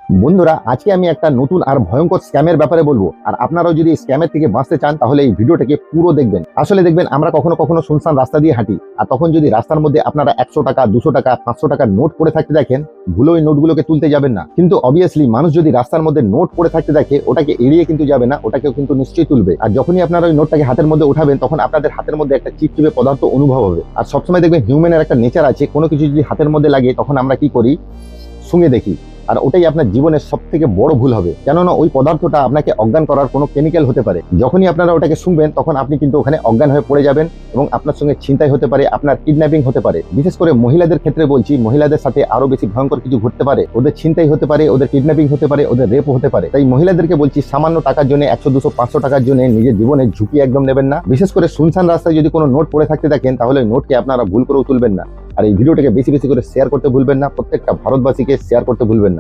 বন্ধুরা, আজকে আমি একটা নতুন আর ভয়ঙ্কর স্ক্যামের ব্যাপারে বলবো। আর আপনারাও যদি স্ক্যামের থেকে বাঁচতে চান তাহলে এই ভিডিওটাকে পুরো দেখবেন। আসলে দেখবেন, আমরা কখনো কখনো শুনশান রাস্তা দিয়ে হাঁটি, আর তখন যদি রাস্তার মধ্যে আপনারা 100 টাকা, 200 টাকা, 500 টাকার নোট পড়ে থাকতে দেখেন, ভুলে ওই নোটগুলোকে তুলতে যাবেন না। কিন্তু অবভিয়াসলি মানুষ যদি রাস্তার মধ্যে নোট পড়ে থাকতে দেখে, ওটাকে এড়িয়ে কিন্তু যাবে না, ওটাকেও কিন্তু নিশ্চয়ই তুলবে। আর যখনই আপনারা ওই নোটটাকে হাতের মধ্যে উঠাবেন, তখন আপনাদের হাতের মধ্যে একটা চিপচিপে পদার্থ অনুভব হবে। আর সবসময় দেখবেন হিউম্যানের একটা নেচার আছে, কোনো কিছু যদি হাতের মধ্যে লাগে তখন আমরা কি করি, শুঙে দেখি। আর ওটাই আপনার জীবনের সব থেকে বড় ভুল হবে, কেননা ওই পদার্থটা আপনাকে অজ্ঞান করার কোনো কেমিক্যাল হতে পারে। যখনই আপনারা ওটাকে শুনবেন তখন আপনি কিন্তু ওখানে অজ্ঞান হয়ে পড়ে যাবেন, এবং আপনার সঙ্গে ছিনতাই হতে পারে, আপনার কিডন্যাপিং হতে পারে। বিশেষ করে মহিলাদের ক্ষেত্রে বলছি, মহিলাদের সাথে আরো বেশি ভয়ঙ্কর কিছু ঘটতে পারে। ওদের ছিনতাই হতে পারে, ওদের কিডন্যাপিং হতে পারে, ওদের রেপ হতে পারে। তাই মহিলাদেরকে বলছি, সামান্য টাকার জন্য 100, 200, 500 টাকার জন্য নিজের জীবনের ঝুঁকি একদম নেবেন না। বিশেষ করে শুনশান রাস্তায় যদি কোনো নোট পড়ে থাকতে দেখেন, তাহলে নোটকে আপনারা ভুল করেও তুলবেন না। আর এই ভিডিওটাকে বেশি বেশি করে শেয়ার করতে ভুলবেন না, প্রত্যেকটা ভারতবাসীকে শেয়ার করতে ভুলবেন না।